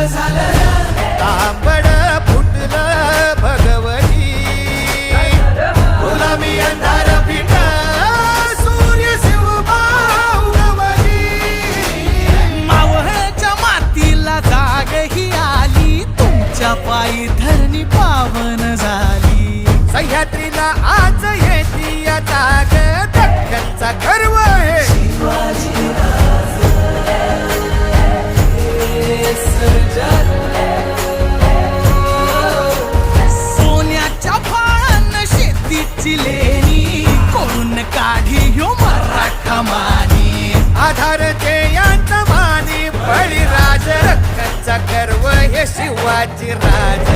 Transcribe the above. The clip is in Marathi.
तांबड फुटलं भगवती गुलामी अंधार पिठ सूर्य शिवबावली मावळच्या मातीला जाग ही आली तुमच्या पायी धरणी पावन झाली सह्याद्रीला आज येते या जाग दख्खनचा गर्व आहे सोन्याच्या फाळानं शेतीची लेणी करून काढी ह्यो मराठा मानी आधार ते यांचा मानी बळीराज रक्ताचा गर्व हे शिवाजी राज